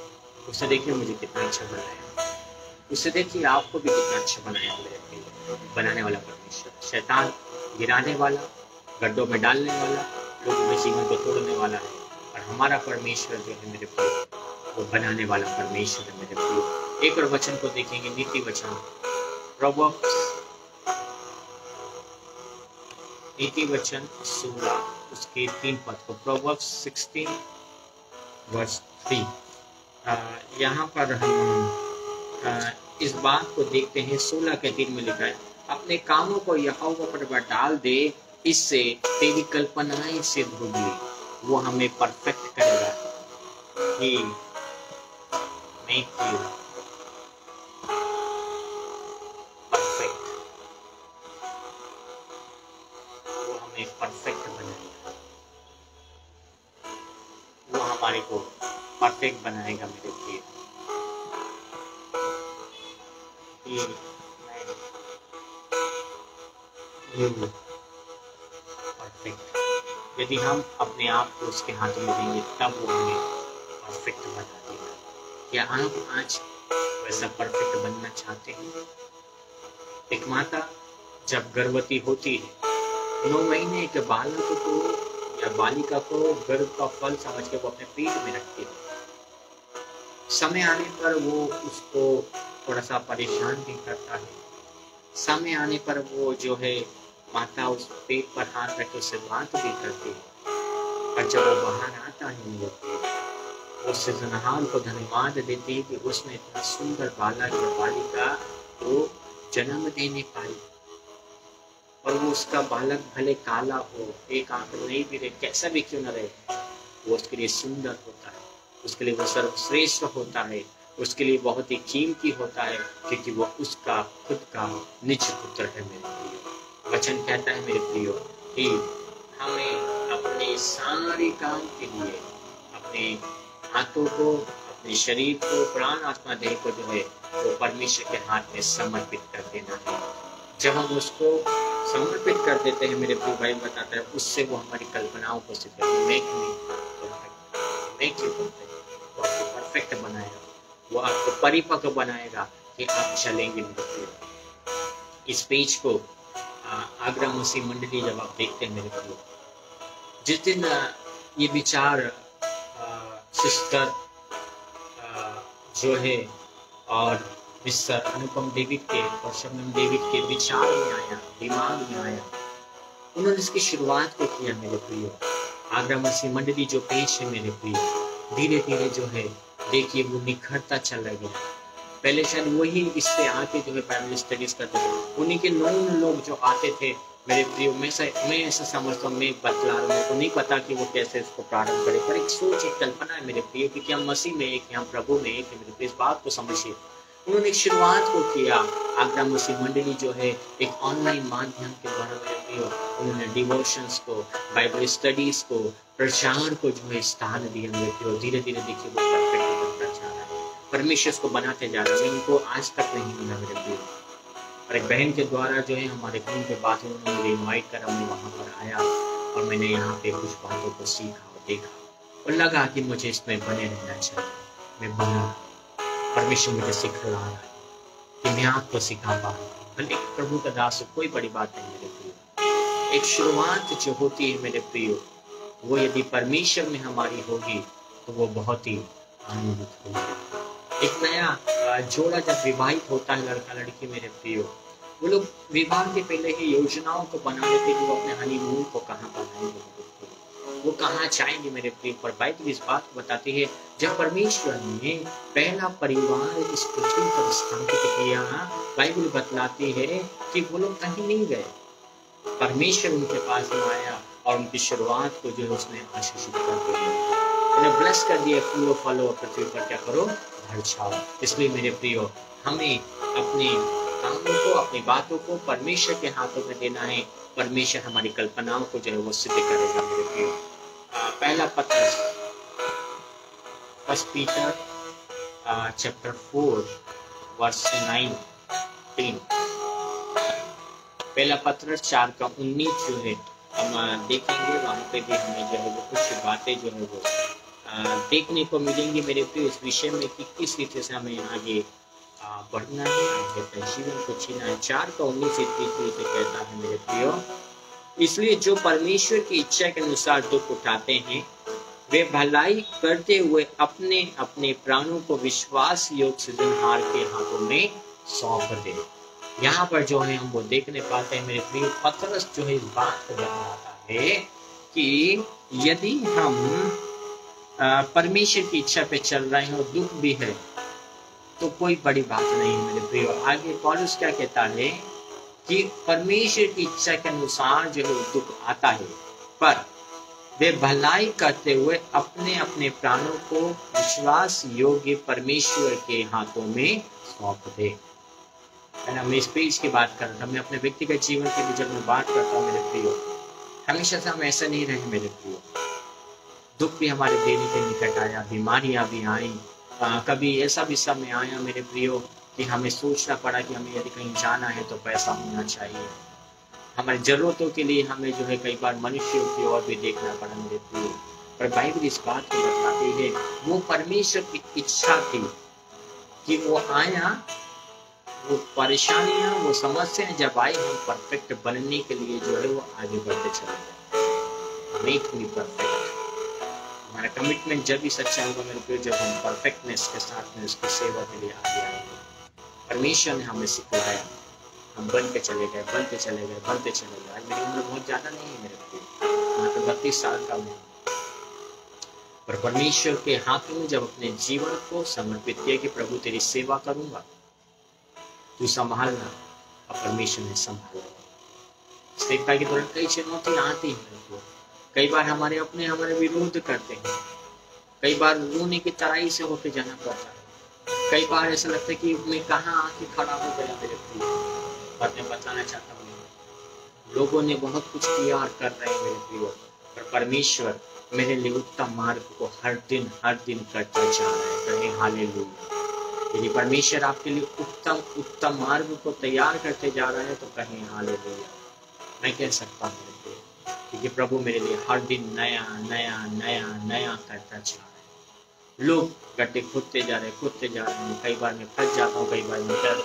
उसे देखिए मुझे कितना अच्छा बनाया, उसे देखिए आपको भी कितना अच्छा बनाया मेरे बनाने वाला परमेश्वर। शैतान गिराने वाला, गड्ढों में डालने वाला, लोगों के जीवन को तोड़ने वाला है, और हमारा परमेश्वर जो है मेरे प्रिय, वो बनाने वाला परमेश्वर है मेरे प्रिय। एक और वचन को देखेंगे, नीति वचन, प्रोवर्ब्स नीति वचन 16 उसके 3 पद को, प्रोवर्ब्स 16:3। यहाँ पर हम इस बात को देखते हैं, 16 के 3 में लिखा है, अपने कामों को यहोवा पर डाल दे, इससे तेरी कल्पनाएं सिद्ध होगी, वो हमें परफेक्ट करेगा। He make you perfect, वो हमें परफेक्ट बनाएगा, वो हमारे को परफेक्ट बनाएगा मेरे प्रिय। परफेक्ट, यदि हम अपने आप को उसके हाथ में देंगे, तब वो हमें परफेक्ट बना देगा। क्या आप आज वैसा परफेक्ट बनना चाहते हैं? एक माता जब गर्भवती होती है 9 महीने के बालक को या बालिका को गर्भ का फल समझ के वो अपने पेट में रखती है। समय आने पर वो उसको थोड़ा सा परेशान भी करता है। समय आने पर वो जो है माता उस पेट पर हाथ रख के उससे बात भी करती है। और जब वो बाहर आता है वो सृजनहार को धन्यवाद देती है कि उसने इतना सुंदर बालक या बालिका को जन्म देने पाई। और वो उसका बालक भले काला हो, एक आंख नहीं भी रहे, कैसा भी क्यों न रहे, वो उसके लिए सुंदर होता है, उसके लिए वो सर्वश्रेष्ठ होता है, उसके लिए बहुत ही कीमती होता है, क्योंकि वो उसका खुद का निज पुत्र है। मेरे प्रियो, वचन कहता है मेरे प्रियो कि हमें अपने सारे काम के लिए अपने हाथों को, अपने शरीर को, प्राण आत्मा देह को जो है वो परमेश्वर के हाथ में समर्पित कर देना है। जब हम उसको समर्पित कर देते हैं मेरे प्रिय भाई, बताता है उससे वो हमारी कल्पनाओं को सिद्ध वो आपको परफेक्ट बनाएगा, वो आपको परिपक्व बनाएगा कि आप चलेंगे मेरे प्रिय। इस पेज को आगरा मसीह मंडली जब आप देखते हैं मेरे प्रिय, जिस दिन ये विचार सिस्टर जो है और मिस्टर अनुपम डेविड के और शबनम डेविड के विचार में आया, दिमाग में आया, उन्होंने इसकी शुरुआत को किया मेरे प्रियो। आगरा मसीह मंडली जो पेज है मेरे प्रियो, धीरे धीरे जो है देखिए वो निखरता चला गया। पहले शायद वही इस पे आके जो है बाइबल स्टडीज करते थे, उन्हीं के नॉन लोग जो आते थे मेरे प्रियो। मैं ऐसा समझता हूँ, मैं बतला रहा हूँ, मेरे को नहीं पता कि वो कैसे इसको प्रारंभ करे, पर एक सोच, एक कल्पना है मेरे प्रियो, क्योंकि हम मसीह में एक, हम प्रभु में एक है मेरे प्रियो। इस बात को समझिए, उन्होंने एक शुरुआत को किया। आगरा मसीह मंडली जो है एक ऑनलाइन माध्यम के द्वारा मेरे प्रियो, उन्होंने डिवोशंस को, बाइबल स्टडीज को, प्रचार को जो है स्थान दिया मेरे प्रियो। धीरे धीरे देखिए वो परफेक्ट बनता जा रहा है, परमेश्वर को बनाते जा रहा है। उनको आज तक नहीं मिला मेरे प्रियो। और एक बहन के द्वारा जो है हमारे घर के बाद उन्होंने मुझे इन्वाइट करा, मैं वहाँ पर आया और मैंने यहाँ पे कुछ बातों को सीखा और देखा और लगा कि मुझे इसमें बने रहना चाहिए। मैं बना, परमेश्वर मुझे सिखा रहा है कि मैं आपको सिखा पा रहा हूँ। भले प्रभु का दास, कोई बड़ी बात नहीं मेरे प्रियो। एक शुरुआत जो होती है मेरे प्रियो, वो यदि परमेश्वर में हमारी होगी तो वो बहुत ही आनंदित होगी। एक नया जोड़ा जब विवाहित होता है, लड़का लड़की मेरे प्रियो, वो लोग विवाह के पहले ही योजनाओं को बना लेते कि वो अपने हनीमून को कहाँ बनाएंगे, वो कहाँ जाएंगे मेरे प्रिय। पर बाइबल इस बात को बताती है, जब परमेश्वर ने पहला परिवार इस पृथ्वी पर स्थापित किया, बाइबल बतलाती है कि वो लोग कहीं नहीं गए, परमेश्वर उनके पास में आया और उनकी शुरुआत को जो है उसने आशीषित कर दिया, उन्हें ब्लेस कर दिया, फूलो फलो पृथ्वी पर क्या करो, भर छाओ। इसलिए मेरे प्रियो, हमें अपने कामों को, अपनी बातों को परमेश्वर के हाथों में देना है। परमेश्वर हमारी कल्पनाओं को जो है वो सिद्ध करेगा मेरे प्रियो। पहला पत्र, फर्स्ट पीटर चैप्टर 4 वर्स 9-10, पहला पत्र 4:19 जो है हम देखेंगे। वहाँ पे भी हमें जो है वो कुछ बातें जो है वो देखने को मिलेंगी मेरे प्रियो, इस विषय में कि किस रीति से हमें आगे बढ़ना है, आगे अपने जीवन को जीना है। 4:19 से कहता है मेरे प्रियो, इसलिए जो परमेश्वर की इच्छा के अनुसार दुख उठाते हैं वे भलाई करते हुए अपने अपने प्राणों को विश्वास योग्य सृजनहार के हाथों में सौंप दे। यहाँ पर जो है हम वो देखने पाते हैं मेरे प्रिय, पतरस जो है इस बात को बताता है कि यदि हम परमेश्वर की इच्छा पे चल रहे हैं और दुख भी है तो कोई बड़ी बात नहीं है मेरे प्रिय। आगे पौलुस क्या कहता है कि परमेश्वर की इच्छा के अनुसार जो है दुख आता है, पर वे भलाई करते हुए अपने अपने प्राणों को विश्वास योग्य परमेश्वर के हाथों में सौंप दे। है ना, मैं इस पेज की बात कर रहा था, मैं अपने व्यक्तिगत जीवन की भी जब मैं बात करता हूँ मेरे प्रियो, हमेशा से हम ऐसा नहीं रहे मेरे प्रियो। दुख भी हमारे देने के निकट आया, बीमारियां भी आई, कभी ऐसा भी समय आया मेरे प्रियो कि हमें सोचना पड़ा कि हमें यदि कहीं जाना है तो पैसा होना चाहिए। हमारी जरूरतों के लिए हमें जो है कई बार मनुष्यों की ओर भी देखना पड़ा मेरे प्रियो। पर बाइबल इस बात को बताती है वो परमेश्वर की इच्छा थी कि वो आया वो परेशानियां, वो समस्याएं जब आई, हम परफेक्ट बनने के लिए जो है वो आगे बढ़ते चले गए। Make me perfect. हमारा कमिटमेंट जब भी सच्चा होगा मेरे प्रिय, जब हम परफेक्टनेस के साथ में उसकी सेवा के लिए आगे आएंगे। परमेश्वर ने हमें सिखाया, हम बनते चले गए, बनते चले गए, बनते चले गए। आज मेरी उम्र बहुत ज्यादा नहीं है मेरे प्रिय, मैं तो 32 साल का हूँ, पर परमेश्वर के हाथों में जब अपने जीवन को समर्पित किया कि प्रभु तेरी सेवा करूंगा, तू संभालना, और परमेश्वर ने संभाला। सेवकाई के दौरान कई चुनौतियां आती हैं, कई बार हमारे अपने हमारे विरोध करते हैं, कई बार रोने की तराई से होके जाना पड़ता है, कई बार ऐसा लगता है कि मैं कहाँ आके खड़ा हो गया मेरे प्रिय। पर मैं बताना चाहता हूँ, लोगों ने बहुत कुछ किया और कर रहे हैं मेरे प्रिय, पर परमेश्वर मेरे लिए उत्तम मार्ग को हर दिन करता जा रहा है। कहें हालेलुया। यदि परमेश्वर आपके लिए उत्तम मार्ग को तैयार करते जा रहा है तो कहें हालेलुया। मैं कह सकता हूँ मेरे प्रिय, क्योंकि प्रभु मेरे लिए हर दिन नया नया नया नया करता जा रहा है। लोग गड्ढे खोदते जा रहे हैं, कई बार मैं फंस जाता हूँ, कई बार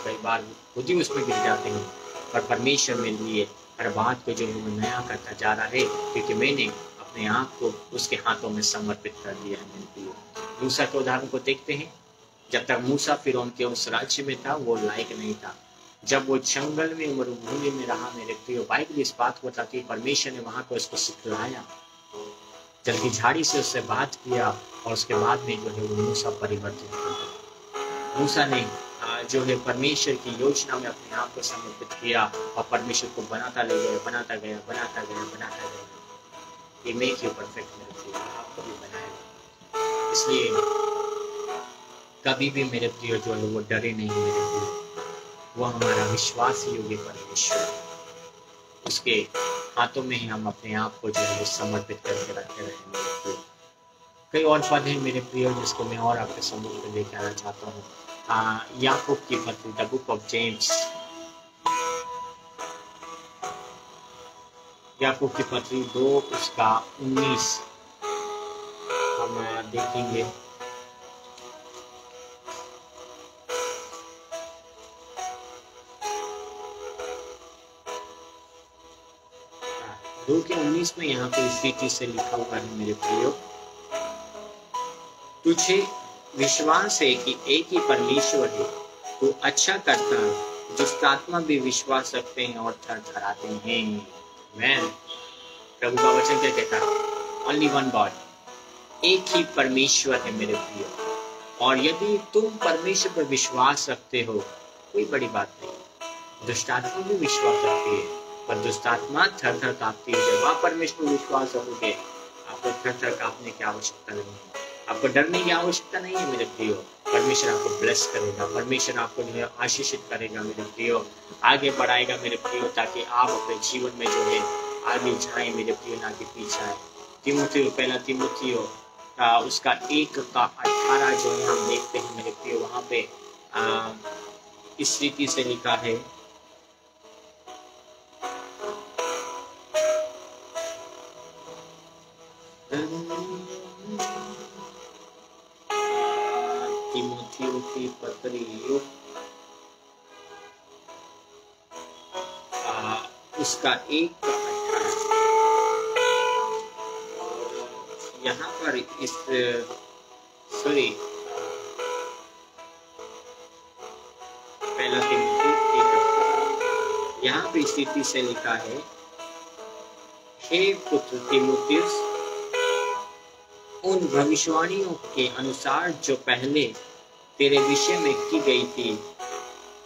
कई बार खुद ही उसमें गिर जाते हैं, पर परमेश्वर मेरे लिए हर बात को जो है वो नया करता जा रहा है, क्योंकि मैंने अपने आप को उसके हाथों में समर्पित कर दिया है मेरे प्रिय। मूसा के उदाहरण को देखते हैं। जब तक मूसा फिरौन के उस राज्य में था, वो लायक नहीं था। जब वो जंगल में मरुभूमि में रहा मेरे प्रिय, बाइबल इस बात को बताती है, परमेश्वर ने वहां पर उसको सिखलाया, जल की झाड़ी से उससे बात किया, और उसके बाद में जो है वो मूसा परिवर्तित हो गया। मूसा ने जो है परमेश्वर की योजना में अपने आप को समर्पित किया, और परमेश्वर को बनाता गया। ये मेक यू परफेक्ट मेरे प्रिय, आपको भी बनाएगा। इसलिए कभी भी मेरे प्रिय जो है वो डरे नहीं मेरे प्रिय, वो हमारा विश्वास योग्य परमेश्वर, उसके हाथों में ही हम अपने आप को जो है समर्पित करके रखे रहें मेरे प्रिय। कई और पद हैं मेरे प्रिय जिसको मैं और आपके समूह में लेकर आना चाहता हूँ। याकूब की पत्री, द बुक ऑफ जेम्स, याकूब की पत्री 2 उसका 19 हम देखेंगे। दो के 19 में यहाँ पे इस रीति से लिखा हुआ है मेरे प्रियो, तुझे विश्वास है कि एक ही परमेश्वर है, तू अच्छा करता है, जिसका आत्मा भी विश्वास रखते हैं और थरथराते हैं। मैं प्रभु का वचन क्या कहता है? ओनली वन गॉड, एक ही परमेश्वर है मेरे प्रियो, और यदि तुम परमेश्वर पर विश्वास रखते हो, कोई बड़ी बात नहीं। दुष्टात्मा भी विश्वास रखती है, पर दुष्टात्मा थर थर कांपती है। जब आप परमेश्वर पर विश्वास रखोगे, आपको थर थर कांपने की आवश्यकता नहीं है, आपको डरने की आवश्यकता नहीं है मेरे प्रियो। परमेश्वर आपको ब्लेस करेगा, परमेश्वर आपको जो है आशीषित करेगा मेरे प्रियो, आगे बढ़ाएगा मेरे प्रियो, ताकि आप अपने जीवन में जो है आगे जाए मेरे प्रियो, ना कि पीछे आए। तीमुथियो, पहला तीमुथियो उसका 1:18 जो है हम देखते हैं मेरे प्रियो, वहां पे इस रीति से लिखा है, तीमुथियो की पत्री उसका 1:18, यहाँ पर इस पहला तीमुथियो 1:18 यहाँ पे स्थिति से लिखा है, हे पुत्र तीमुथियुस, उन भविष्यवाणियों के अनुसार जो पहले तेरे विषय में की गई थी,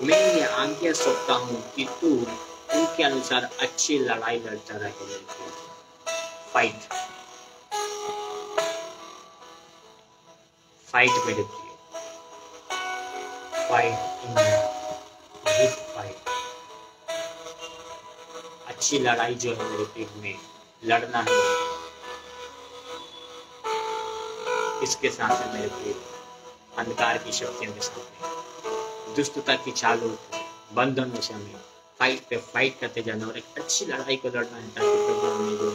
मैं ये आज्ञा सौंपता हूँ कि तू उनके अनुसार अच्छी लड़ाई लड़ता रहे। फाइट मेरे प्रिय, फाइट इन गुड फाइट। अच्छी लड़ाई जो है मेरे प्रिय में लड़ना है, इसके साथ में मेरे प्रिय अंधकार की शक्तियों के साथ, दुष्टता की चालों, बंधनों से हमें फाइट पे फाइट करते जाना और एक अच्छी लड़ाई को लड़ना है, ताकि प्रभु हमें जो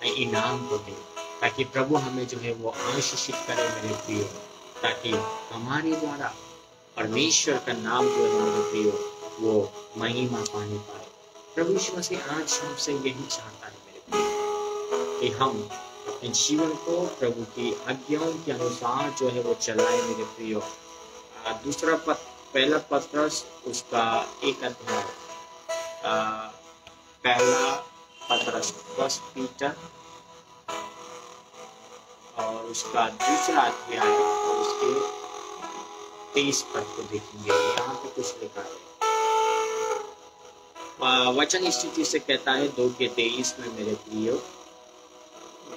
है इनाम को दे, ताकि प्रभु हमें जो है वो आशीषित करे मेरे प्रिय, ताकि हमारे द्वारा परमेश्वर का नाम जो है मेरे प्रियो वो महिमा पाने पाए। प्रभु यीशु मसीह आज हमसे यही चाहता है मेरे प्रियो कि हम अपने जीवन को प्रभु की आज्ञाओं के अनुसार जो है वो चलाए मेरे प्रियो। पहला पत्रस उसका 1 अध्याय, पहला पत्रस 1 पीटर और उसका दूसरा अध्याय और उसके 23 पद को देखेंगे। यहाँ पे कुछ लिखा है, वचन इस स्थिति से कहता है 2 के 23 में, मेरे प्रियो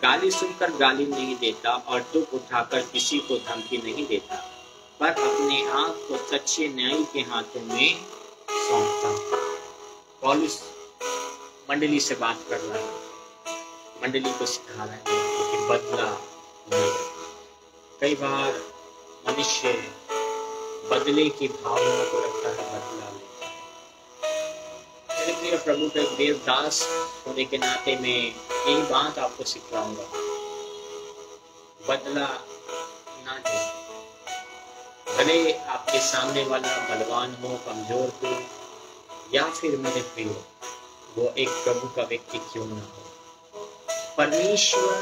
गाली सुनकर गाली नहीं देता और दुख उठाकर किसी को धमकी नहीं देता, पर अपने आप को सच्चे न्याय के हाथों में सौंपता। पौलुस मंडली से बात कर रहा है, मंडली को सिखा रहा है कि बदला नहीं। कई बार मनुष्य बदले की भावना को रखता है, बदला लेता है। मेरे प्रिय प्रभु के देवदास होने के नाते में यही बात आपको सिखलाऊंगा, बदला ना दे। भले आपके सामने वाला बलवान हो, कमजोर हो, या फिर मेरे प्रिय वो एक प्रभु का व्यक्ति क्यों ना हो, परमेश्वर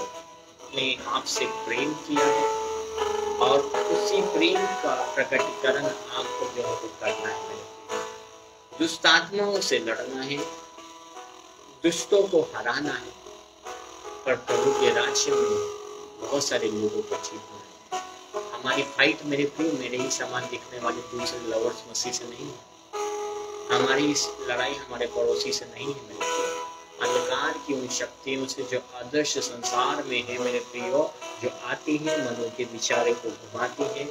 ने आपसे प्रेम किया है और उसी प्रेम का प्रकटीकरण आपको जो है करना है मेरे प्रिय। दुष्ट आत्माओं से लड़ना है, दुष्टों को हराना है, पर प्रभु के राज्य में बहुत सारे लोगों को जीतना है। हमारी फाइट मेरे प्रिय मेरे ही समान दिखने वाले दूसरे लवर्स मसीह से नहीं है। हमारी इस लड़ाई हमारे पड़ोसी से नहीं है मेरे प्रियो। अंधकार की उन शक्तियों से जो आदर्श संसार में है मेरे प्रियो, जो आती है, मनों के विचारों को घुमाती है,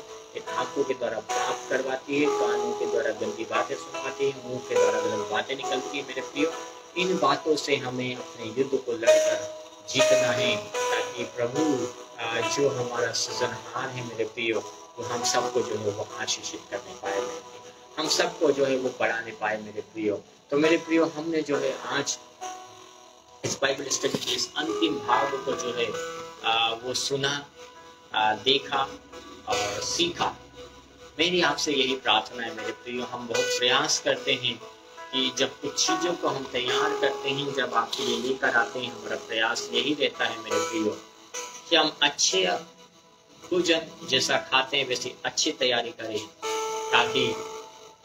आंखों के द्वारा प्राप्त करवाती है, कानों के द्वारा गंदी बातें सुनवाती है, मुंह के द्वारा गलत बातें निकलती है मेरे प्रियो। इन बातों से हमें अपने युद्ध को लड़कर जीतना है, ताकि प्रभु जो हमारा सृजनहार है मेरे प्रियो, वो हम सबको जो है वो आशीषित करने पाए मेरे प्रियो, हम सबको जो है वो बढ़ाने पाए मेरे प्रियो। तो मेरे प्रियो हमने जो है आज इस बाइबल स्टडी के इस अंतिम भाग को जो है वो सुना, देखा और सीखा। मेरी आपसे यही प्रार्थना है मेरे प्रियो, हम बहुत प्रयास करते हैं कि जब कुछ चीज़ों को हम तैयार करते हैं, जब आपके लिए लेकर आते हैं, हमारा प्रयास यही रहता है मेरे प्रियो कि हम अच्छे भोजन जैसा खाते हैं वैसी अच्छी तैयारी करें, ताकि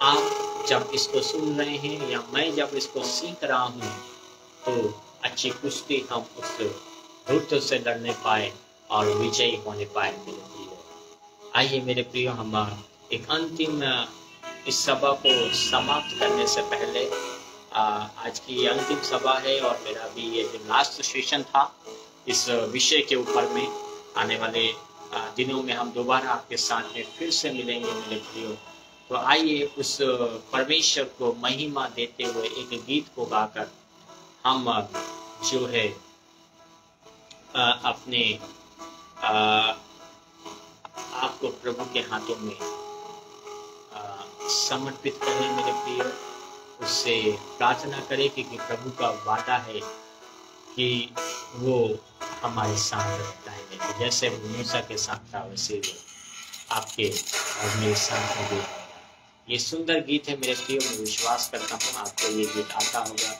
आप जब इसको सुन रहे हैं या मैं जब इसको सीख रहा हूँ तो अच्छी कुश्ती हम उस रुद्र से लड़ने पाए और विजयी होने पाए मेरे प्रियो। आइए मेरे प्रियो, हम एक अंतिम इस सभा को समाप्त करने से पहले, आज की ये अंतिम सभा है और मेरा भी ये लास्ट सेशन था इस विषय के ऊपर में। आने वाले दिनों में हम दोबारा आपके साथ में फिर से मिलेंगे मेरे प्रियो। तो आइए उस परमेश्वर को महिमा देते हुए एक गीत को गाकर हम जो है अपने आपको प्रभु के हाथों में समर्पित करें मेरे प्रियो। उससे प्रार्थना करें कि प्रभु का वादा है कि वो हमारे साथ रहता है, जैसे मूसा के साथ था वैसे वो आपके और मेरे साथ भी। ये सुंदर गीत है मेरे प्रियो, मैं विश्वास करता हूँ आपको ये गीत आता होगा।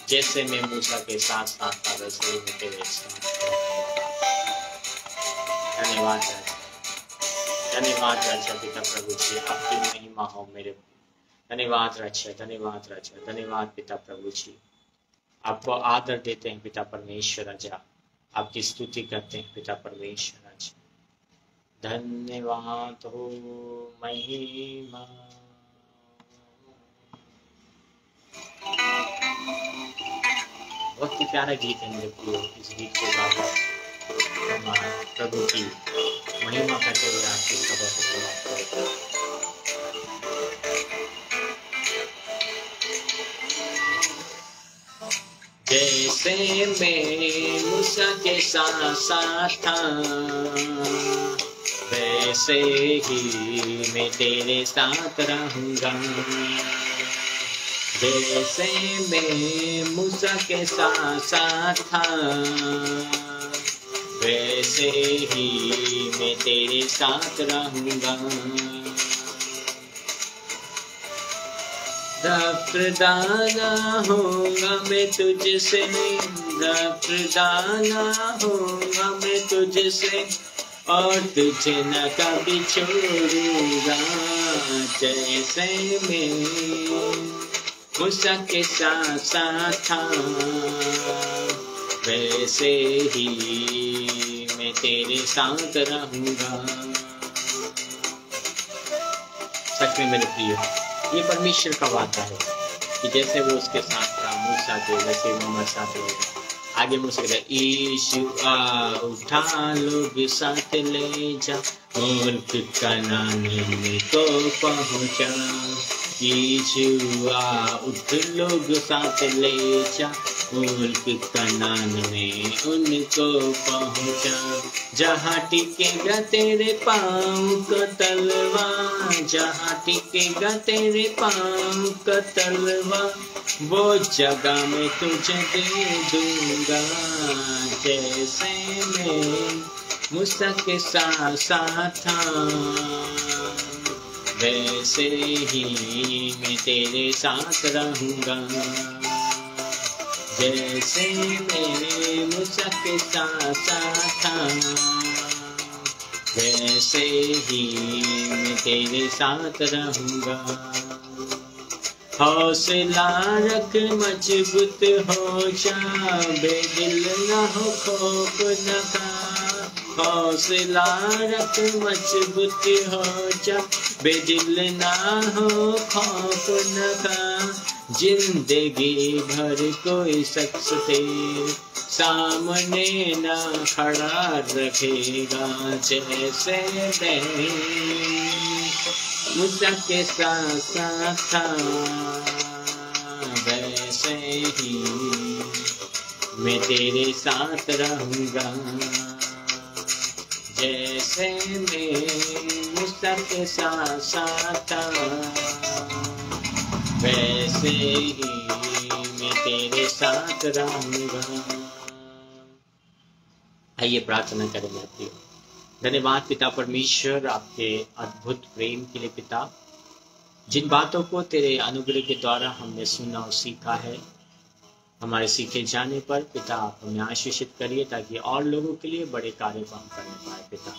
जैसे मैं मूसा के साथ साथ था वैसे ही मैं तेरे साथ। धन्यवाद राजा, धन्यवाद राजा पिता प्रभु जी, आपकी महिमा हो मेरे। धन्यवाद राजा, धन्यवाद राजा, धन्यवाद पिता प्रभु जी। आपको आदर देते हैं पिता परमेश्वर राजा, आपकी स्तुति करते हैं पिता परमेश्वर राजा। धन्यवाद हो महिमा। बहुत ही प्यारा गीत है मेरे प्रियो। इस गीत को गाकर हमारा प्रभु की महिमा करते हुए आपकी सभा को समाप्त करेगा। जैसे मैं मूसा के साथ था वैसे ही मैं तेरे साथ रहूंगा। जैसे मैं मूसा के साथ था वैसे ही मैं तेरे साथ रहूंगा। रफ्तदाना होगा मैं तुझसे, रफ्तदाना होगा मैं तुझसे, और तुझे न कभी छोड़ूंगा। जैसे मैं मूसा के साथ साथ था, वैसे ही मैं तेरे साथ रहूंगा। सच में मेरे प्रिय, ये परमेश्वर का वादा है कि जैसे वो उसके साथ था मूसा के, वैसे वो हमारे साथ रहेगा। आगे मूसा कहता है, यीशु आ उठा लोग साथ ले जा, मुल्क कनान में तो पहुंचा। यीशु आ उठ लोग साथ ले जा, मुल्क कनान में उनको पहुंचा। जहाँ टिकेगा तेरे पाँव का तलवा, जहाँ टिकेगा तेरे पाँव का तलवा, वो जगह मैं तुझे दे दूंगा। जैसे मैं मूसा के साथ साथ था, वैसे ही मैं तेरे साथ रहूंगा। जैसे मैं मूसा के साथ साथ था, वैसे ही मैं तेरे साथ रहूंगा। हौसला रख मजबूत हो जा, बेदिल न हो खौफ न खा। हौसला रख मजबूत हो जा, बेदिल न हो खौफ न खा। जिंदगी भर कोई शख्स तेरे सामने न खड़ा रखेगा। जैसे मैं मूसा के साथ साथ था, वैसे ही मैं तेरे साथ रहूंगा। जैसे मैं मूसा के साथ साथ था, वैसे ही मैं तेरे साथ रहूंगा। आइए प्रार्थना करें मेरे प्रिय। धन्यवाद पिता परमेश्वर, आपके अद्भुत प्रेम के लिए पिता। जिन बातों को तेरे अनुग्रह के द्वारा हमने सुना और सीखा है, हमारे सीखे जाने पर पिता आप हमें आशीषित करिए, ताकि और लोगों के लिए बड़े कार्य को हम करने पाए। पिता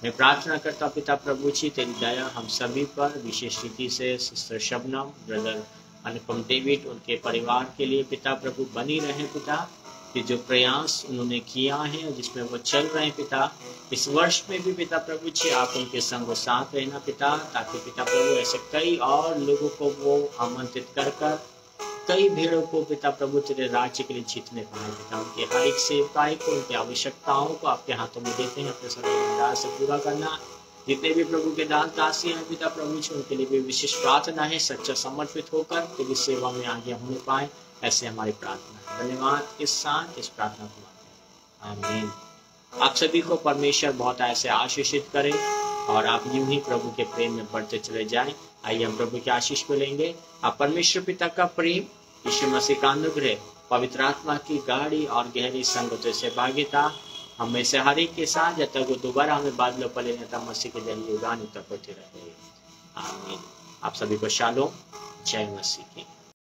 मैं प्रार्थना करता हूँ पिता प्रभु जी, तेरी दया हम सभी पर, विशेष रीति से सिस्टर शबनम, ब्रदर अनुपम डेविड, उनके परिवार के लिए पिता प्रभु बनी रहे। पिता कि जो प्रयास उन्होंने किया है और जिसमें वो चल रहे हैं पिता, इस वर्ष में भी पिता प्रभु जी आप उनके संग और साथ रहना पिता, ताकि पिता प्रभु ऐसे कई और लोगों को वो आमंत्रित कर कर कई भीड़ों को पिता प्रभु तेरे राज्य के लिए जीतने पाए। पिता उनके हर एक सेवकाई को, उनकी आवश्यकताओं को आपके हाथों में देते हैं, अपने सर्वदार से पूरा करना। जितने भी प्रभु के दास दासी हैं पिता प्रभु जी, उनके लिए भी विशेष प्रार्थना है, सच्चा समर्पित होकर तेरी सेवा में आगे होने पाए, ऐसे हमारी प्रार्थना है। धन्यवाद के साथ इस प्रार्थना को आमीन। आप सभी को परमेश्वर बहुत ऐसे आशीषित करे और आप यूं ही प्रभु के प्रेम में बढ़ते चले जाएं। आइए हम प्रभु की आशीष को लेंगे। आप परमेश्वर पिता का प्रेम, यीशु मसीह का अनुग्रह, पवित्र आत्मा की गाढ़ी और गहरी संगत से भाग्यता हमें से हर एक के साथ जब तक वो दोबारा हमें बादलों पर लेने तक मसीह के जरिए युगान तक होते रहे। आमीन। आप सभी को शालोम, जय मसीह की।